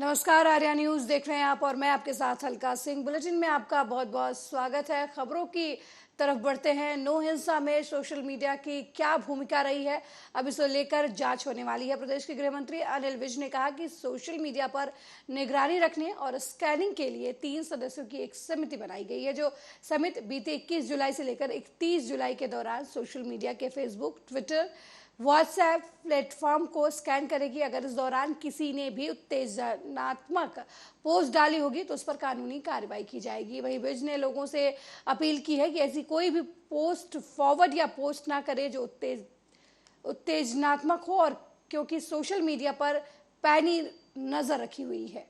नमस्कार, आर्या न्यूज देख रहे हैं आप और मैं आपके साथ अलका सिंह। बुलेटिन में आपका बहुत बहुत स्वागत है। खबरों की तरफ बढ़ते हैं। नो हिंसा में सोशल मीडिया की क्या भूमिका रही है, अब इसे लेकर जांच होने वाली है। प्रदेश के गृह मंत्री अनिल विज ने कहा कि सोशल मीडिया पर निगरानी रखने और स्कैनिंग के लिए 3 सदस्यों की एक समिति बनाई गई है। जो समिति बीते 21 जुलाई से लेकर 31 जुलाई के दौरान सोशल मीडिया के फेसबुक, ट्विटर, व्हाट्सएप प्लेटफॉर्म को स्कैन करेगी। अगर इस दौरान किसी ने भी उत्तेजनात्मक पोस्ट डाली होगी तो उस पर कानूनी कार्रवाई की जाएगी। वहीं विज ने लोगों से अपील की है कि ऐसी कोई भी पोस्ट फॉरवर्ड या पोस्ट ना करे जो उत्तेजनात्मक हो, और क्योंकि सोशल मीडिया पर पैनी नजर रखी हुई है।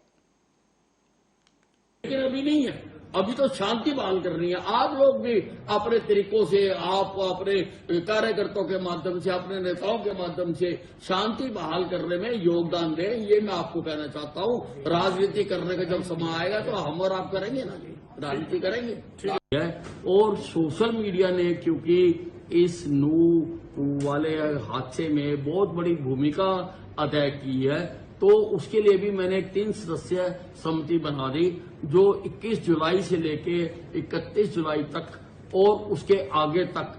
लेकिन अभी नहीं है, अभी तो शांति बहाल करनी है। आप लोग भी अपने तरीकों से, आप अपने कार्यकर्ताओं के माध्यम से, अपने नेताओं के माध्यम से शांति बहाल करने में योगदान दें, ये मैं आपको कहना चाहता हूँ। राजनीति करने का जब समय आएगा तो हम और आप करेंगे ना, राजनीति करेंगे। और सोशल मीडिया ने क्योंकि इस नू वाले हादसे में बहुत बड़ी भूमिका अदा की है, तो उसके लिए भी मैंने एक 3 सदस्यीय समिति बना दी जो 21 जुलाई से लेके 31 जुलाई तक और उसके आगे तक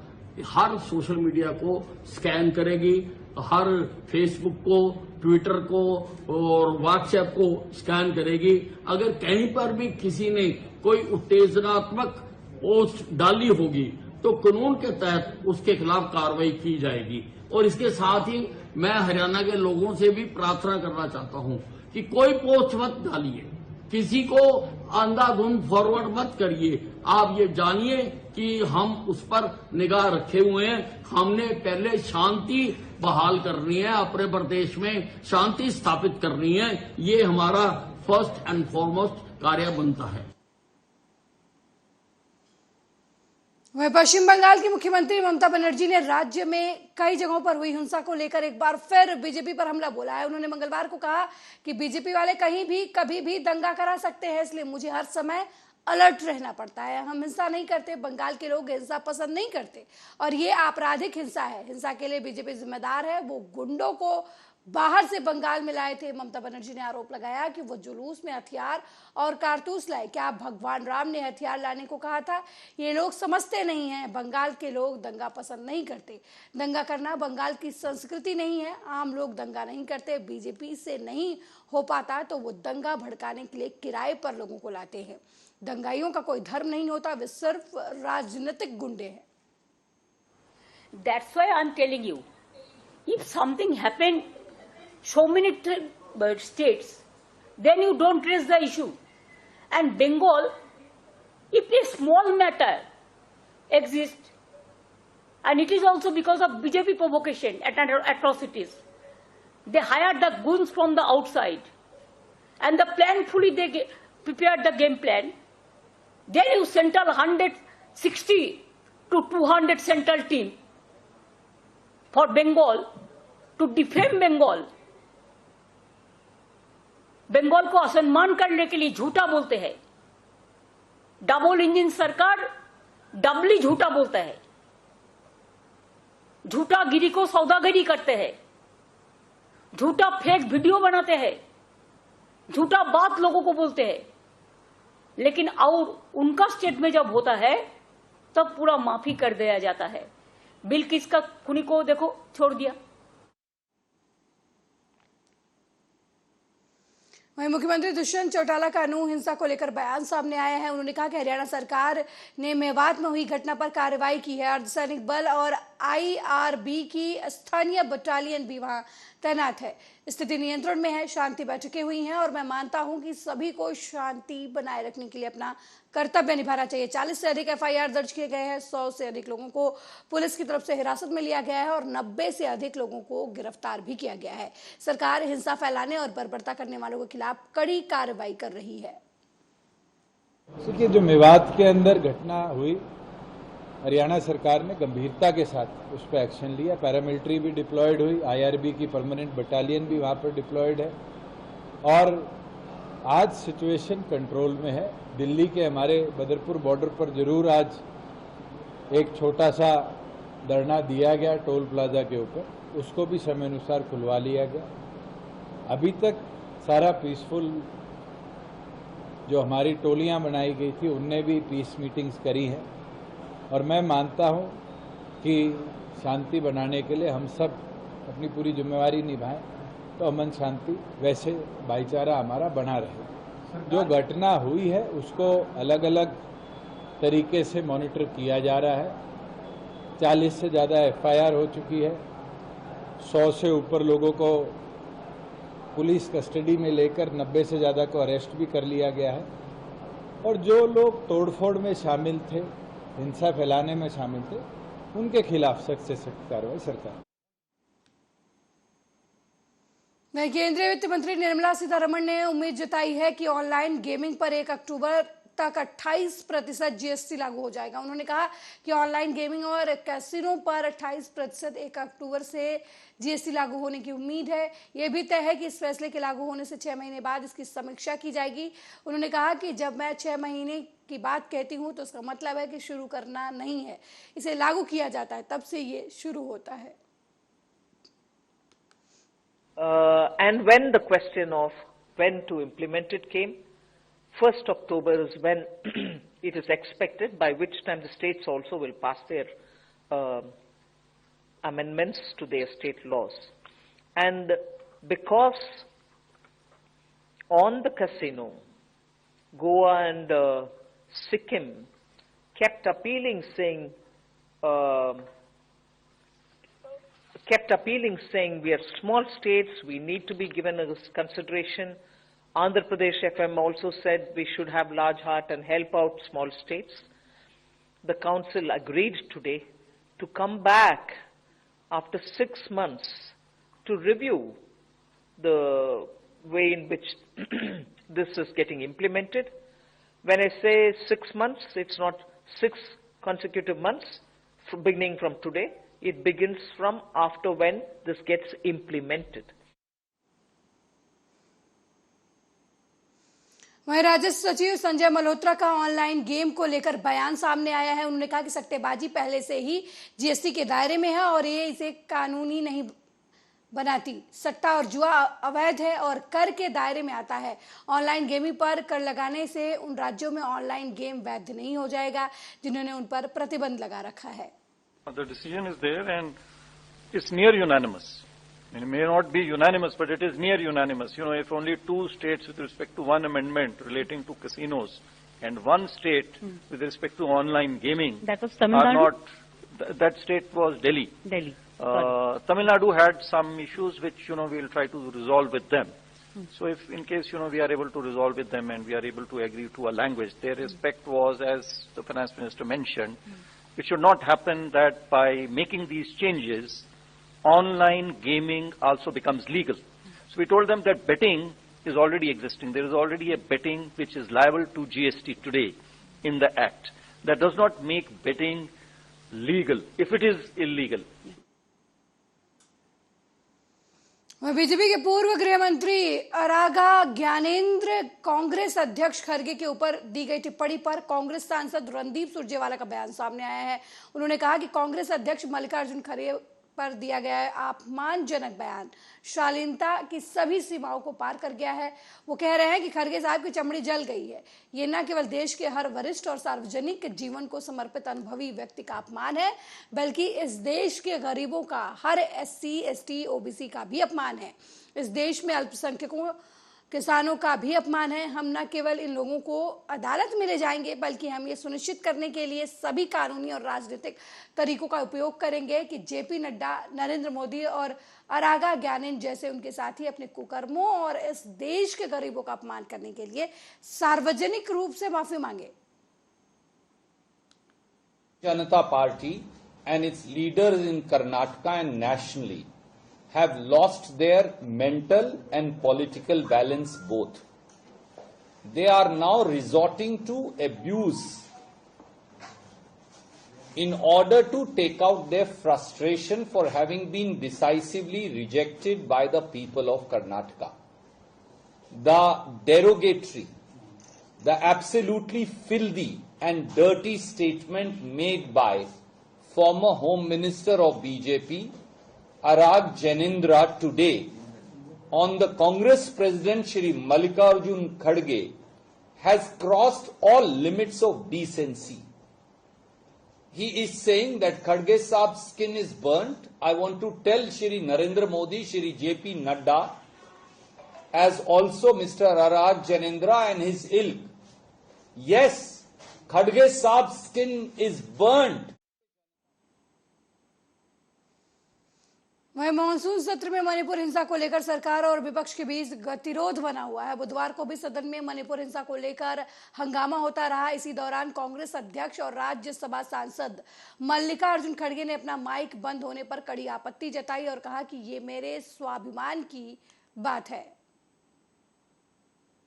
हर सोशल मीडिया को स्कैन करेगी। हर फेसबुक को, ट्विटर को और व्हाट्सएप को स्कैन करेगी। अगर कहीं पर भी किसी ने कोई उत्तेजनात्मक पोस्ट डाली होगी तो कानून के तहत उसके खिलाफ कार्रवाई की जाएगी। और इसके साथ ही मैं हरियाणा के लोगों से भी प्रार्थना करना चाहता हूं कि कोई पोस्ट मत डालिए, किसी को अंधाधुंध फॉरवर्ड मत करिए। आप ये जानिए कि हम उस पर निगाह रखे हुए हैं। हमने पहले शांति बहाल करनी है, अपने प्रदेश में शांति स्थापित करनी है। ये हमारा फर्स्ट एंड फॉरमोस्ट कार्य बनता है। वहीं पश्चिम बंगाल की मुख्यमंत्री ममता बनर्जी ने राज्य में कई जगहों पर हुई हिंसा को लेकर एक बार फिर बीजेपी पर हमला बोला है। उन्होंने मंगलवार को कहा कि बीजेपी वाले कहीं भी कभी भी दंगा करा सकते हैं, इसलिए मुझे हर समय अलर्ट रहना पड़ता है। हम हिंसा नहीं करते, बंगाल के लोग हिंसा पसंद नहीं करते और ये आपराधिक हिंसा है। हिंसा के लिए बीजेपी जिम्मेदार है। वो गुंडों को बाहर से बंगाल में लाए थे। ममता बनर्जी ने आरोप लगाया कि वो जुलूस में हथियार और कारतूस लाए। क्या भगवान राम ने हथियार लाने को कहा था? ये लोग समझते नहीं हैं। बंगाल के लोग दंगा पसंद नहीं करते। दंगा करना बंगाल की संस्कृति नहीं है। आम लोग दंगा नहीं करते। बीजेपी से नहीं हो पाता तो वो दंगा भड़काने के लिए किराए पर लोगों को लाते हैं। दंगाइयों का कोई धर्म नहीं होता, वे सिर्फ राजनीतिक गुंडे हैं। That's why I'm telling you, if something happened so many states, then you don't raise the issue. And Bengal, if a small matter exists, and it is also because of BJP provocation and atrocities, they hired the goons from the outside, and the planfully they prepared the game plan. Then you central 160 to 200 central team for Bengal to defame Bengal. Bengal को असम्मान करने के लिए झूठा बोलते हैं। Double engine सरकार डबली झूठा बोलता है। झूठा गिरी को सौदागरी करते हैं। झूठा फेक वीडियो बनाते हैं। झूठा बात लोगों को बोलते हैं। लेकिन और उनका स्टेट में जब होता है तब पूरा माफी कर दिया जाता है। बिल्किस का खूनी को देखो छोड़ दिया। वहीं मुख्यमंत्री दुष्यंत चौटाला का नू हिंसा को लेकर बयान सामने आया है। उन्होंने कहा कि हरियाणा सरकार ने मेवात में हुई घटना पर कार्रवाई की है। अर्धसैनिक बल और IRB की स्थानीय बटालियन भी वहां तैनात है। स्थिति नियंत्रण में है। शांति बैठकें हुई हैं और मैं मानता हूं कि सभी को शांति बनाए रखने के लिए अपना कर्तव्य निभाना चाहिए। 40 से अधिक FIR दर्ज किए गए हैं। 100 से अधिक लोगों को पुलिस की तरफ से हिरासत में लिया गया है और 90 से अधिक लोगों को गिरफ्तार भी किया गया है। सरकार हिंसा फैलाने और बर्बरता करने वालों के खिलाफ कड़ी कार्रवाई कर रही है। देखिए, जो मेवात के अंदर घटना हुई, हरियाणा सरकार ने गंभीरता के साथ उस पर एक्शन लिया। पैरामिलिट्री भी डिप्लॉयड हुई, IRB की परमानेंट बटालियन भी वहाँ पर डिप्लॉयड है और आज सिचुएशन कंट्रोल में है। दिल्ली के हमारे बदरपुर बॉर्डर पर जरूर आज एक छोटा सा धरना दिया गया टोल प्लाजा के ऊपर, उसको भी समय अनुसार खुलवा लिया गया। अभी तक सारा पीसफुल जो हमारी टोलियां बनाई गई थी उनने भी पीस मीटिंग्स करी हैं और मैं मानता हूं कि शांति बनाने के लिए हम सब अपनी पूरी जिम्मेवारी निभाएं तो अमन शांति वैसे भाईचारा हमारा बना रहे। जो घटना हुई है उसको अलग अलग तरीके से मॉनिटर किया जा रहा है। 40 से ज़्यादा FIR हो चुकी है, 100 से ऊपर लोगों को पुलिस कस्टडी में लेकर 90 से ज़्यादा को अरेस्ट भी कर लिया गया है और जो लोग तोड़फोड़ में शामिल थे, हिंसा फैलाने में शामिल थे, उनके खिलाफ सख्त से सख्त कार्रवाई सरकार। वहीं केंद्रीय वित्त मंत्री निर्मला सीतारमण ने उम्मीद जताई है कि ऑनलाइन गेमिंग पर 1 अक्टूबर तक 28% GST लागू हो जाएगा। उन्होंने कहा कि ऑनलाइन गेमिंग और कैसीनो पर 28% 1 अक्टूबर से GST लागू होने की उम्मीद है। यह भी तय है कि इस फैसले के लागू होने से 6 महीने बाद इसकी समीक्षा की जाएगी। उन्होंने कहा कि जब मैं 6 महीने की बात कहती हूं तो उसका मतलब है कि शुरू करना नहीं है, इसे लागू किया जाता है, तब से ये शुरू होता है। And when the question of when to implement it came, 1st October is when it is expected, by which time the states also will pass their amendments to their state laws. And because on the casino, Goa and Sikkim kept appealing, saying we are small states, we need to be given a consideration. Andhra Pradesh FM also said we should have large heart and help out small states. The council agreed today to come back after 6 months to review the way in which this is getting implemented. When I say 6 months, it's not 6 consecutive months beginning from today. It begins from after when this gets implemented. वहीं राजस्व सचिव संजय मल्होत्रा का online game को लेकर बयान सामने आया है। उन्होंने कहा कि सट्टेबाजी पहले से ही GST के दायरे में है और ये इसे कानूनी नहीं बनाती। सट्टा और जुआ अवैध है और कर के दायरे में आता है। ऑनलाइन गेमिंग पर कर लगाने से उन राज्यों में ऑनलाइन गेम वैध नहीं हो जाएगा जिन्होंने उन पर प्रतिबंध लगा रखा है। The decision is there and it's near unanimous. It may not be unanimous, but it is near unanimous. You know, if only 2 states with respect to one amendment relating to casinos and 1 state with respect to online gaming that was Tamil Nadu? are not, that state was Delhi. Delhi. Tamil Nadu had some issues which, you know, we'll try to resolve with them. So if in case, you know, we are able to resolve with them and we are able to agree to a language, their respect was, as the finance minister mentioned, it should not happen that by making these changes, online gaming also becomes legal. So we told them that betting is already existing. There is already a betting which is liable to GST today in the Act. That does not make betting legal if it is illegal. BJP के पूर्व गृह मंत्री अरागा ज्ञानेंद्र कांग्रेस अध्यक्ष खरगे के ऊपर दी गई टिप्पणी पर कांग्रेस सांसद रणदीप सुरजेवाला का बयान सामने आया है। उन्होंने कहा कि कांग्रेस अध्यक्ष मल्लिकार्जुन खड़गे पर दिया गया है अपमानजनक बयान शालीनता की सभी सीमाओं को पार कर गया है। वो कह रहे हैं कि खरगे साहब की चमड़ी जल गई है। ये न केवल देश के हर वरिष्ठ और सार्वजनिक जीवन को समर्पित अनुभवी व्यक्ति का अपमान है, बल्कि इस देश के गरीबों का, हर SC, ST, OBC का भी अपमान है। इस देश में अल्पसंख्यकों, किसानों का भी अपमान है। हम न केवल इन लोगों को अदालत में ले जाएंगे, बल्कि हम ये सुनिश्चित करने के लिए सभी कानूनी और राजनीतिक तरीकों का उपयोग करेंगे कि JP नड्डा, नरेंद्र मोदी और अरागा ज्ञानेंद्र जैसे उनके साथी अपने कुकर्मों और इस देश के गरीबों का अपमान करने के लिए सार्वजनिक रूप से माफी मांगे। जनता party and its leaders in Karnataka and nationally have lost their mental and political balance both. They are now resorting to abuse in order to take out their frustration for having been decisively rejected by the people of Karnataka. The derogatory, the absolutely filthy and dirty statement made by former Home Minister of BJP, Arag Janindra, today on the Congress President Shri Mallikarjun Kharge has crossed all limits of decency. He is saying that Kharge Saab's skin is burnt. I want to tell Shri Narendra Modi, Shri JP Nadda, as also Mr. Araj Janendra and his ilk, yes, Kharge Saab's skin is burnt. वहीं monsoon सत्र में मणिपुर हिंसा को लेकर सरकार और विपक्ष के बीच गतिरोध बना हुआ है। बुधवार को भी सदन में मणिपुर हिंसा को लेकर हंगामा होता रहा। इसी दौरान कांग्रेस अध्यक्ष और राज्यसभा सांसद मल्लिकार्जुन खड़गे ने अपना माइक बंद होने पर कड़ी आपत्ति जताई और कहा कि ये मेरे स्वाभिमान की बात है।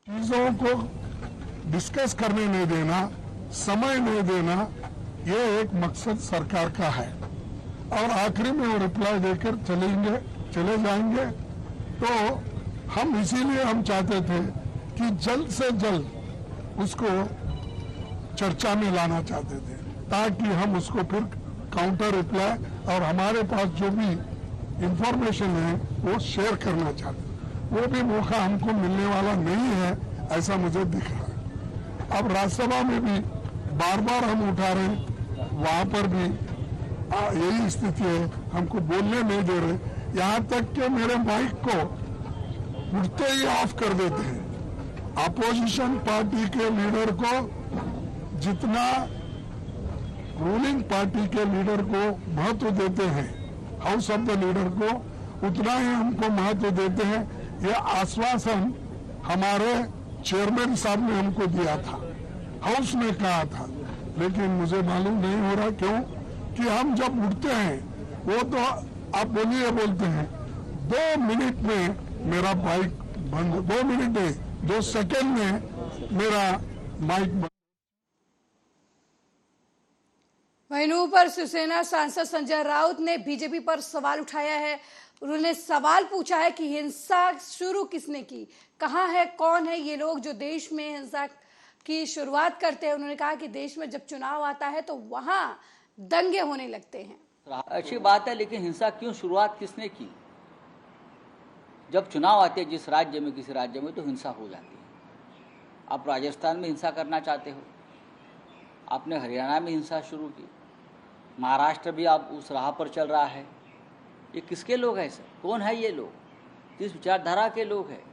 चीजों को डिस्कस करने नहीं देना, समय नहीं देना, ये एक मकसद सरकार का है और आखिरी में वो रिप्लाई देकर चले जाएंगे। तो हम इसीलिए हम चाहते थे कि जल्द से जल्द उसको चर्चा में लाना चाहते थे ताकि हम उसको फिर काउंटर रिप्लाई और हमारे पास जो भी इंफॉर्मेशन है वो शेयर करना चाहते थे। वो भी मौका हमको मिलने वाला नहीं है, ऐसा मुझे दिख रहा है। अब राज्यसभा में भी बार बार हम उठा रहे हैं, वहां पर भी यही स्थिति है, हमको बोलने नहीं दे रहे। यहाँ तक कि मेरे माइक को उठते ही ऑफ कर देते हैं। अपोजिशन पार्टी के लीडर को जितना रूलिंग पार्टी के लीडर को महत्व देते हैं, हाउस ऑफ द लीडर को, उतना ही हमको महत्व देते हैं। यह आश्वासन हमारे चेयरमैन साहब ने हमको दिया था, हाउस ने कहा था, लेकिन मुझे मालूम नहीं हो रहा क्यों कि हम जब उठते हैं वो तो आप बोलिए बोलते हैं 2 मिनट में मेरा माइक बंद, 2 मिनट में 2 सेकंड में मेरा माइक बंद। वहीं पर शिवसेना सांसद संजय राउत ने बीजेपी पर सवाल उठाया है। उन्होंने सवाल पूछा है कि हिंसा शुरू किसने की, कहां है, कौन है ये लोग जो देश में हिंसा की शुरुआत करते हैं। उन्होंने कहा कि देश में जब चुनाव आता है तो वहां दंगे होने लगते हैं। अच्छी बात है, लेकिन हिंसा क्यों शुरुआत किसने की? जब चुनाव आते हैं जिस राज्य में, किसी राज्य में, तो हिंसा हो जाती है। आप राजस्थान में हिंसा करना चाहते हो, आपने हरियाणा में हिंसा शुरू की, महाराष्ट्र भी आप उस राह पर चल रहा है। ये किसके लोग हैं सर? कौन है ये लोग? किस विचारधारा के लोग हैं?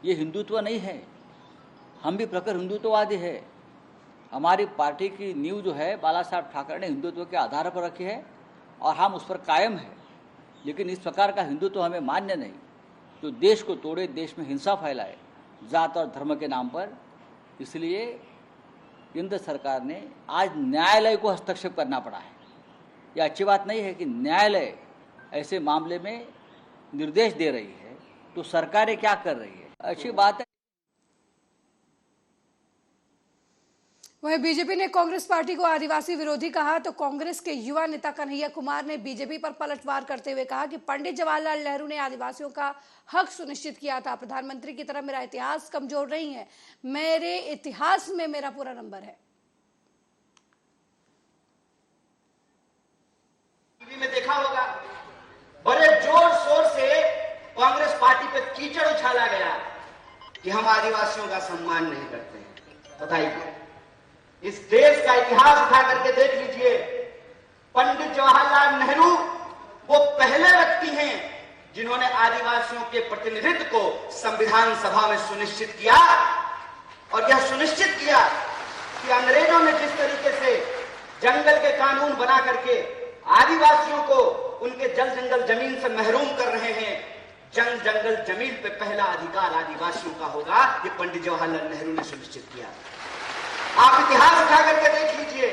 ये हिंदुत्व नहीं है। हम भी प्रखर हिंदुत्ववादी है। हमारी पार्टी की नींव जो है बाला साहब ठाकरे ने हिंदुत्व के आधार पर रखी है और हम उस पर कायम है। लेकिन इस प्रकार का हिंदुत्व हमें मान्य नहीं, जो देश को तोड़े, देश में हिंसा फैलाए जात और धर्म के नाम पर। इसलिए केंद्र सरकार ने आज न्यायालय को हस्तक्षेप करना पड़ा है। यह अच्छी बात नहीं है कि न्यायालय ऐसे मामले में निर्देश दे रही है, तो सरकारें क्या कर रही है? अच्छी बात है। वहीं बीजेपी ने कांग्रेस पार्टी को आदिवासी विरोधी कहा तो कांग्रेस के युवा नेता कन्हैया कुमार ने बीजेपी पर पलटवार करते हुए कहा कि पंडित जवाहरलाल नेहरू ने आदिवासियों का हक सुनिश्चित किया था। प्रधानमंत्री की तरह मेरा इतिहास कमजोर नहीं है, मेरे इतिहास में मेरा पूरा नंबर है। टीवी में देखा होगा, बड़े जोर शोर से कांग्रेस पार्टी पे कीचड़ उछाला गया कि हम आदिवासियों का सम्मान नहीं करते हैं। बताइए, इस देश का इतिहास उठा करके देख लीजिए। पंडित जवाहरलाल नेहरू वो पहले व्यक्ति हैं जिन्होंने आदिवासियों के प्रतिनिधित्व को संविधान सभा में सुनिश्चित किया और यह सुनिश्चित किया कि अंग्रेजों ने जिस तरीके से जंगल के कानून बना करके आदिवासियों को उनके जल जंगल जमीन से महरूम कर रहे हैं, जंगल जमीन पे पहला अधिकार आदिवासियों का होगा, ये पंडित जवाहरलाल नेहरू ने सुनिश्चित किया। आप इतिहास उठा करके देख लीजिए।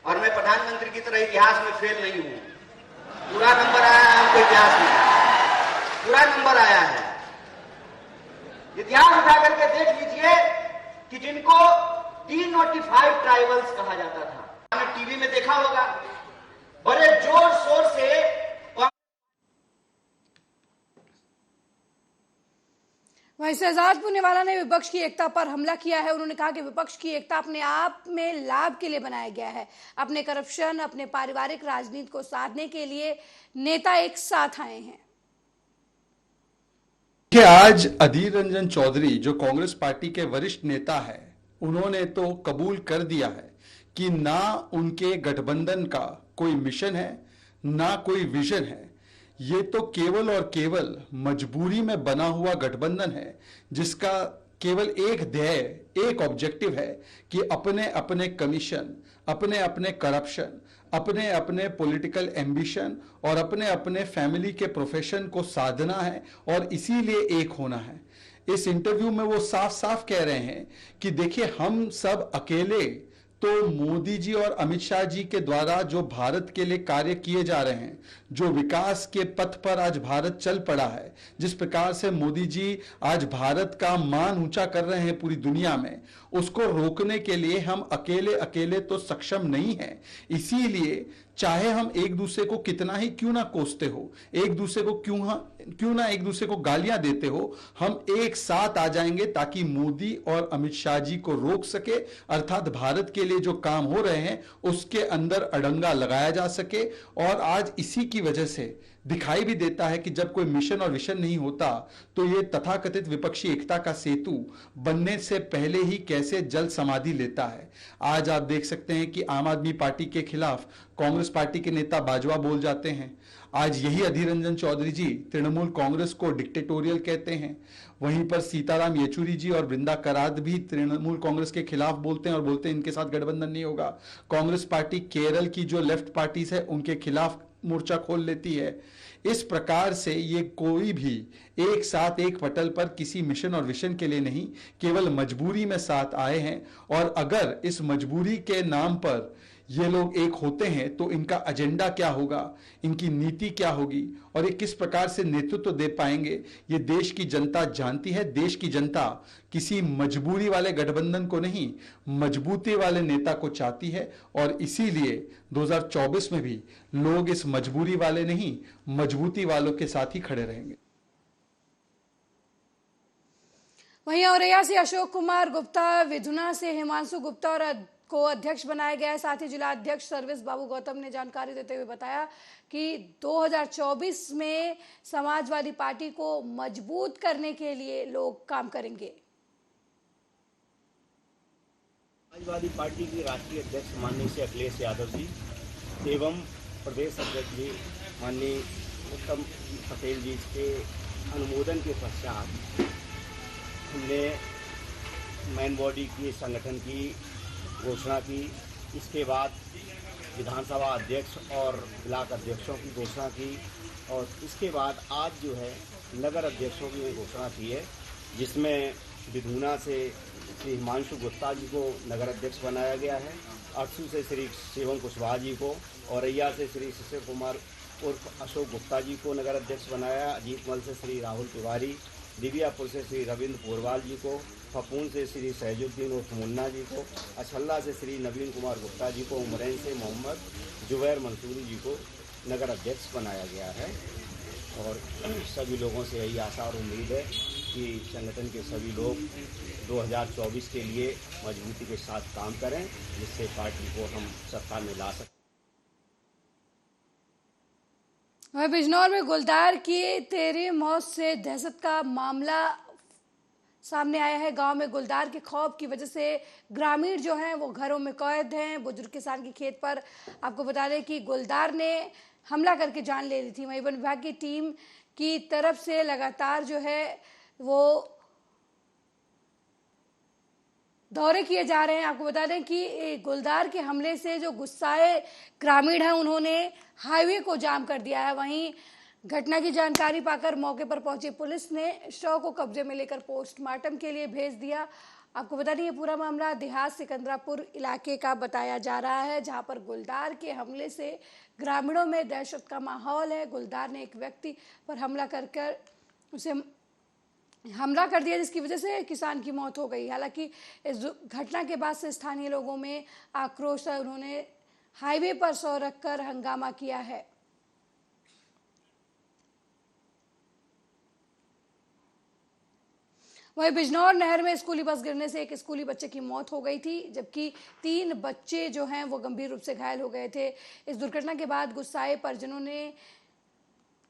और मैं प्रधानमंत्री की तरह इतिहास में फेल नहीं हूं, पूरा नंबर आया है हमको, इतिहास में पूरा नंबर आया है। इतिहास उठा करके देख लीजिए कि जिनको डीनोटिफाइड ट्राइबल्स कहा जाता था, आपने टीवी में देखा होगा, बड़े जोर शोर से। वहीं शहजाद पूनेवाला ने विपक्ष की एकता पर हमला किया है। उन्होंने कहा कि विपक्ष की एकता अपने आप में लाभ के लिए बनाया गया है। अपने करप्शन, अपने पारिवारिक राजनीति को साधने के लिए नेता एक साथ आए हैं। कि आज अधीर रंजन चौधरी जो कांग्रेस पार्टी के वरिष्ठ नेता है, उन्होंने तो कबूल कर दिया है कि ना उनके गठबंधन का कोई मिशन है, ना कोई विजन है। ये तो केवल और केवल मजबूरी में बना हुआ गठबंधन है, जिसका केवल एक ध्येय, एक ऑब्जेक्टिव है कि अपने अपने कमीशन, अपने अपने करप्शन, अपने अपने पॉलिटिकल एम्बिशन और अपने अपने फैमिली के प्रोफेशन को साधना है और इसीलिए एक होना है। इस इंटरव्यू में वो साफ साफ कह रहे हैं कि देखिए, हम सब अकेले तो मोदी जी और अमित शाह जी के द्वारा जो भारत के लिए कार्य किए जा रहे हैं, जो विकास के पथ पर आज भारत चल पड़ा है, जिस प्रकार से मोदी जी आज भारत का मान ऊंचा कर रहे हैं पूरी दुनिया में, उसको रोकने के लिए हम अकेले अकेले तो सक्षम नहीं हैं। इसीलिए चाहे हम एक दूसरे को कितना ही क्यों ना कोसते हो, एक दूसरे को क्यों ना एक दूसरे को गालियां देते हो, हम एक साथ आ जाएंगे ताकि मोदी और अमित शाह जी को रोक सके, अर्थात भारत के लिए जो काम हो रहे हैं उसके अंदर अड़ंगा लगाया जा सके। और आज इसी की वजह से दिखाई भी देता है कि जब कोई मिशन और विजन नहीं होता तो ये तथाकथित विपक्षी एकता का सेतु बनने से पहले ही कैसे जल समाधि लेता है। आज आप देख सकते हैं कि आम आदमी पार्टी के खिलाफ कांग्रेस पार्टी के नेता बाजवा बोल जाते हैं। आज यही अधीर रंजन चौधरी जी तृणमूल कांग्रेस को डिक्टेटोरियल कहते हैं। वहीं पर सीताराम येचुरी जी और वृंदा करात भी तृणमूल कांग्रेस के खिलाफ बोलते हैं और बोलते हैं इनके साथ गठबंधन नहीं होगा। कांग्रेस पार्टी केरल की जो लेफ्ट पार्टीज है उनके खिलाफ मोर्चा खोल लेती है। इस प्रकार से ये कोई भी एक साथ एक पटल पर किसी मिशन और विजन के लिए नहीं, केवल मजबूरी में साथ आए हैं। और अगर इस मजबूरी के नाम पर ये लोग एक होते हैं तो इनका एजेंडा क्या होगा, इनकी नीति क्या होगी और ये किस प्रकार से नेतृत्व दे पाएंगे, ये देश की जनता जानती है। देश की जनता किसी मजबूरी वाले गठबंधन को नहीं, मजबूती वाले नेता को चाहती है। और इसीलिए 2024 में भी लोग इस मजबूरी वाले नहीं, मजबूती वालों के साथ ही खड़े रहेंगे। वहीं औरैया से अशोक कुमार गुप्ता, विधुना से हिमांशु गुप्ता और को अध्यक्ष बनाया गया है। साथ ही जिला अध्यक्ष सर्विस बाबू गौतम ने जानकारी देते हुए बताया कि 2024 में समाजवादी पार्टी को मजबूत करने के लिए लोग काम करेंगे। समाजवादी पार्टी की राष्ट्रीय अध्यक्ष माननीय श्री अखिलेश यादव जी एवं प्रदेश अध्यक्ष जी माननीय उत्तम पटेल जी के अनुमोदन के पश्चात हमने मेन बॉडी की संगठन की घोषणा की। इसके बाद विधानसभा अध्यक्ष और ब्लॉक अध्यक्षों की घोषणा की और इसके बाद आज जो है नगर अध्यक्षों की घोषणा की है, जिसमें विधुना से श्री हिमांशु गुप्ता जी को नगर अध्यक्ष बनाया गया है, अरसू से श्री शिवम कुशवाहा जी को, औरैया से श्री शिशिर कुमार उर्फ अशोक गुप्ता जी को नगर अध्यक्ष बनाया, अजीतमल से श्री राहुल तिवारी, दिव्यापुर से श्री रविंद्र पोरवाल जी को, फपून से श्री सहजुद्दीन उर्फ मुन्ना जी को, अछल्ला से श्री नवीन कुमार गुप्ता जी को, उमरैन से मोहम्मद जुबैर मंसूरी जी को नगर अध्यक्ष बनाया गया है। और सभी लोगों से यही आशा और उम्मीद है कि संगठन के सभी लोग 2024 के लिए मजबूती के साथ काम करें, जिससे पार्टी को हम सत्ता में ला सकें। वहीं बिजनौर में गुलदार की तेरी मौत से दहशत का मामला सामने आया है। गांव में गुलदार के खौफ की वजह से ग्रामीण जो हैं वो घरों में कैद हैं। बुजुर्ग किसान की खेत पर आपको बता दें कि गुलदार ने हमला करके जान ले ली थी। वहीं वन विभाग की टीम की तरफ से लगातार जो है वो दौरे किए जा रहे हैं। आपको बता दें कि गुलदार के हमले से जो गुस्साए ग्रामीण हैं उन्होंने हाईवे को जाम कर दिया है। वहीं घटना की जानकारी पाकर मौके पर पहुंची पुलिस ने शव को कब्जे में लेकर पोस्टमार्टम के लिए भेज दिया। आपको बता दें ये पूरा मामला देहात सिकंदरापुर इलाके का बताया जा रहा है, जहां पर गुलदार के हमले से ग्रामीणों में दहशत का माहौल है। गुलदार ने एक व्यक्ति पर हमला कर उसे हमला कर दिया, जिसकी वजह से किसान की मौत हो गई। हालांकि इस घटना के बाद से स्थानीय लोगों में आक्रोश है, उन्होंने हाईवे पर सौ रखकर हंगामा किया है। वहीं बिजनौर नहर में स्कूली बस गिरने से एक स्कूली बच्चे की मौत हो गई थी, जबकि 3 बच्चे जो हैं वो गंभीर रूप से घायल हो गए थे। इस दुर्घटना के बाद गुस्साए परिजनों ने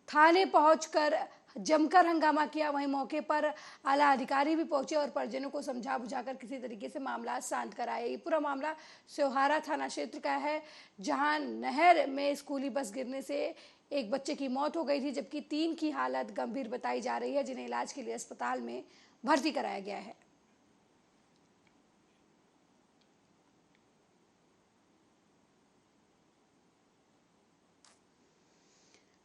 थाने पहुंचकर जमकर हंगामा किया। वहीं मौके पर आला अधिकारी भी पहुंचे और परिजनों को समझा बुझाकर किसी तरीके से मामला शांत कराया। ये पूरा मामला सोहारा थाना क्षेत्र का है, जहां नहर में स्कूली बस गिरने से एक बच्चे की मौत हो गई थी, जबकि 3 की हालत गंभीर बताई जा रही है, जिन्हें इलाज के लिए अस्पताल में भर्ती कराया गया है।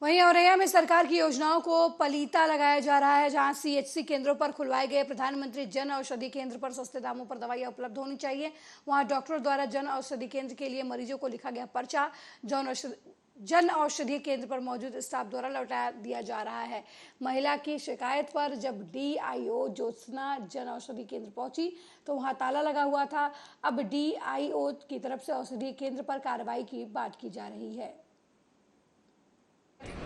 वहीं औरैया में सरकार की योजनाओं को पलीता लगाया जा रहा है, जहां सीएचसी केंद्रों पर खुलवाए गए प्रधानमंत्री जन औषधि केंद्र पर सस्ते दामों पर दवाइयां उपलब्ध होनी चाहिए। वहां डॉक्टर द्वारा जन औषधि केंद्र के लिए मरीजों को लिखा गया पर्चा जन औषधि केंद्र पर मौजूद स्टाफ द्वारा लौटा दिया जा रहा है। महिला की शिकायत पर जब डीआईओ ज्योत्सना जन औषधि केंद्र पहुंची तो वहां ताला लगा हुआ था। अब डीआईओ की तरफ से औषधि केंद्र पर कार्रवाई की बात की जा रही है।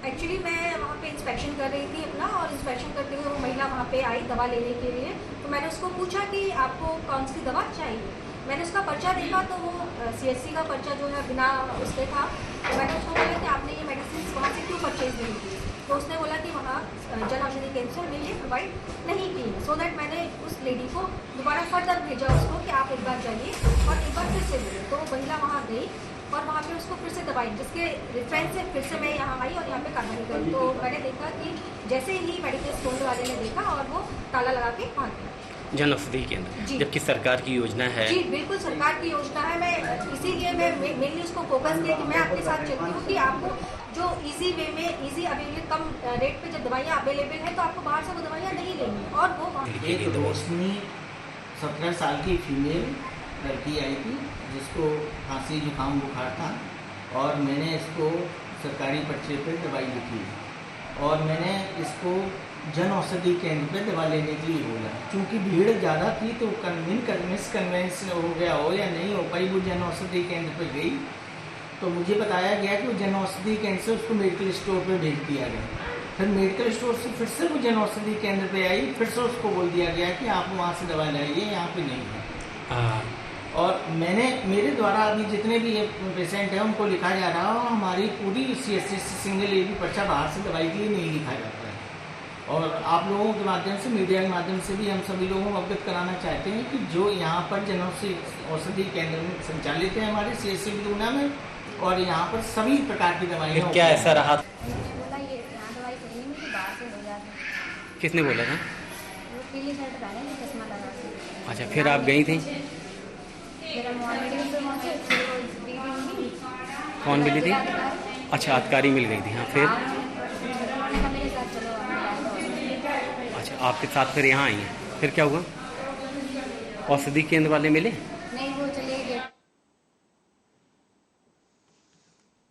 एक्चुअली मैं वहाँ पे इंस्पेक्शन कर रही थी अपना, और इंस्पेक्शन करते हुए वो महिला वहाँ पे आई दवा लेने के लिए। तो मैंने उसको पूछा कि आपको कौन सी दवा चाहिए। मैंने उसका पर्चा देखा तो वो सीएचसी का पर्चा जो है बिना उसके था। तो मैंने उसको बोला कि आपने ये मेडिसिन वहाँ से क्यों परचेज नहीं की। तो उसने बोला कि वहाँ जन औषधि केंद्र से हमें ये प्रोवाइड नहीं की। सो दैट मैंने उस लेडी को दोबारा फर्दर भेजा उसको कि आप एक बार जाइए और एक बार फिर से बोले। तो वो महिला वहाँ गई और वहाँ पे उसको फिर से दवाई, जिसके रेफरेंस से फिर से मैं यहाँ आई और यहाँ पे कार्रवाई करी। तो मैंने देखा कि जैसे ही मेडिकल स्टोर वाले ने देखा और वो ताला लगा के भाग गया। जन औषधि केंद्र जबकि सरकार की योजना है। जी बिल्कुल सरकार की योजना है। मैं इसीलिए मैं मेनली उसको फोकस किया कि मैं आपके साथ चलती हूँ कि आपको जो इजी वे में इजी अवेलेबल कम रेट पे जब दवाइयाँ अवेलेबल है तो आपको बाहर से वो दवाइयाँ नहीं लेंगी। और वो एक रोशनी 17 साल की फीमेल लड़की आई थी जिसको खांसी जुकाम बुखार था, और मैंने इसको सरकारी पर्चे पे दवाई लिखी और मैंने इसको जन औषधि केंद्र पे दवा लेने के लिए बोला। क्योंकि भीड़ ज़्यादा थी तो मिसकन्वेंस हो गया हो या नहीं हो पाई, वो जन औषधि केंद्र पे गई तो मुझे बताया गया कि वो जन औषधि केंद्र से उसको मेडिकल स्टोर पे भेज दिया गया। फिर मेडिकल स्टोर से फिर से वो जन औषधि केंद्र पे आई, फिर से उसको बोल दिया गया कि आप वहाँ से दवा लाइए, यहाँ पे नहीं है। और मेरे द्वारा अभी जितने भी पेशेंट हैं उनको लिखा जा रहा है, और हमारी पूरी सीएचसी सिंगल एडी पर्चा बाहर से दवाई के लिए नहीं लिखा जाता है। और आप लोगों के माध्यम से, मीडिया के माध्यम से भी हम सभी लोगों को अवगत कराना चाहते हैं कि जो यहाँ पर जन औषधि केंद्र में संचालित है हमारे सीएचसी बिलूना में, और यहाँ पर सभी प्रकार की दवाइयाँ। क्या ऐसा रहा? किसने बोला था? अच्छा, फिर आप गई थी? कौन मिली थी? अच्छा, अधिकारी मिल गई थी। हाँ, फिर? अच्छा, आपके साथ फिर यहाँ आई हैं, फिर क्या हुआ? औषधि केंद्र वाले मिले? नहीं, वो चले गए।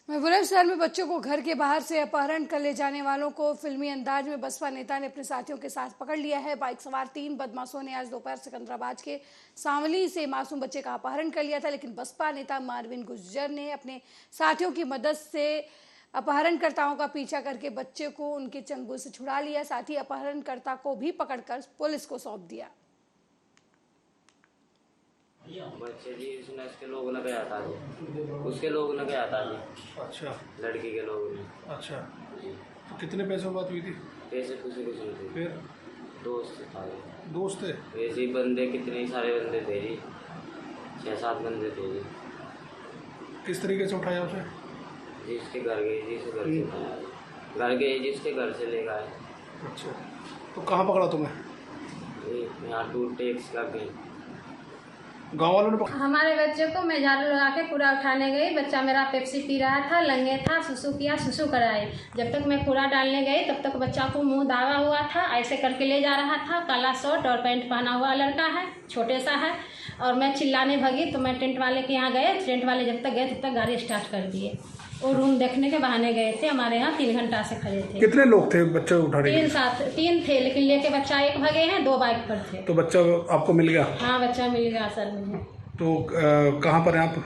बुलंदशहर में बच्चों को घर के बाहर से अपहरण कर ले जाने वालों को फिल्मी अंदाज में बसपा नेता ने अपने साथियों के साथ पकड़ लिया है। बाइक सवार 3 बदमाशों ने आज दोपहर सिकंदराबाद के सांवली से मासूम बच्चे का अपहरण कर लिया था, लेकिन बसपा नेता मारविन गुर्जर ने अपने साथियों की मदद से अपहरणकर्ताओं का पीछा करके बच्चे को उनके चंगुल से छुड़ा लिया। साथ ही अपहरणकर्ता को भी पकड़कर पुलिस को सौंप दिया। बच्चे जी उसके लोगों ने गया था जी, उसके लोगों ने गया था जी। अच्छा, लड़की के लोगों ने। अच्छा, तो कितने पैसों बात हुई थी? पैसे कुछ नहीं थे। फिर दोस्त था। दोस्त थे? वैसे ही बंदे कितने ही सारे बंदे थे जी, 6-7 बंदे थे जी। किस तरीके से उठाया उसे? जिसके घर गए जी, से घर से घर गए जी, उसके घर से ले गए। अच्छा, तो कहाँ पकड़ा तुम्हें? यहाँ टूर टैक्स का गई। गाँव वालों ने हमारे बच्चे को मैं झाड़ू लगा के पूरा उठाने गई। बच्चा मेरा पेप्सी पी रहा था, लंगे था, सुसु किया, सुसु कराए। जब तक मैं कूड़ा डालने गई तब तक बच्चा को मुंह दागा हुआ था, ऐसे करके ले जा रहा था। काला शर्ट और पैंट पहना हुआ लड़का है, छोटे सा है। और मैं चिल्लाने भगी तो मैं टेंट वाले के यहाँ गए। टेंट वाले जब तक गए तब तक गाड़ी स्टार्ट कर दिए। वो रूम देखने के बहाने गए थे, हमारे यहाँ 3 घंटा से खड़े थे। कितने लोग थे बच्चे उठाने? 3 थे, लेकिन लेके बच्चा एक भगे हैं, 2 बाइक पर थे। तो बच्चा आपको मिल गया? हाँ, बच्चा मिल गया सर मुझे। तो कहाँ पर हैं आप?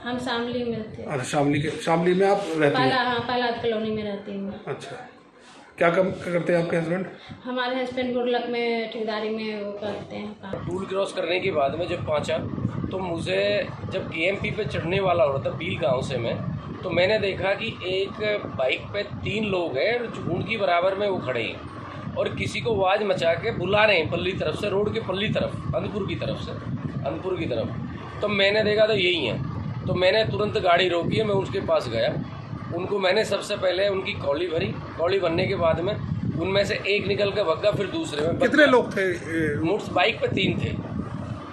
हम शामली में थे। अच्छा, शामली में आप रहती हैं? पहला कॉलोनी में रहती हूँ। अच्छा, क्या करते हैं आपके हस्बैंड? हमारे हस्बैंड गुरलक में ठेकेदारी में वो करते हैं काम। टूल क्रॉस करने के बाद में जब पहुंचा तो मुझे जब केएमपी पे चढ़ने वाला हो रहा था बील गांव से मैं, तो मैंने देखा कि एक बाइक पे 3 लोग हैं और झुंड की बराबर में वो खड़े हैं और किसी को आवाज़ मचा के बुला रहे हैं पल्ली तरफ से, रोड के पल्ली तरफ, अनपुर की तरफ। तो मैंने देखा तो यही है, तो मैंने तुरंत गाड़ी रोकी है, मैं उसके पास गया, उनको मैंने सबसे पहले उनकी कौली भरी, कौली भरने के बाद में उनमें से एक निकल के भगा, फिर दूसरे में। कितने लोग थे? मोटर बाइक पे 3 थे।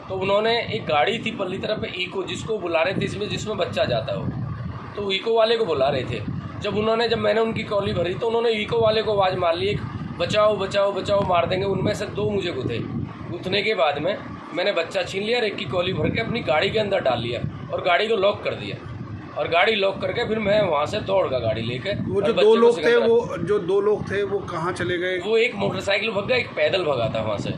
तो उन्होंने एक गाड़ी थी पल्ली तरफ पे इको, जिसको बुला रहे थे जिसमें बच्चा जाता हो, तो इको वाले को बुला रहे थे। जब मैंने उनकी कौली भरी तो उन्होंने इको वाले को आवाज़ मार ली, एक बचाओ बचाओ बचाओ मार देंगे। उनमें से 2 मुझे गुथने के बाद में मैंने बच्चा छीन लिया और एक की कौली भर के अपनी गाड़ी के अंदर डाल लिया और गाड़ी को लॉक कर दिया, और गाड़ी लॉक करके फिर मैं वहाँ से दौड़ का गाड़ी लेके। वो जो 2 लोग थे वो कहाँ चले गए? वो एक मोटरसाइकिल भगा, एक पैदल भगा था वहाँ से।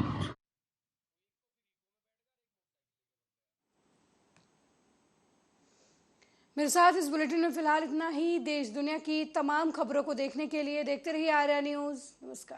मेरे साथ इस बुलेटिन में फिलहाल इतना ही। देश दुनिया की तमाम खबरों को देखने के लिए देखते रहिए आर्या न्यूज़। नमस्कार।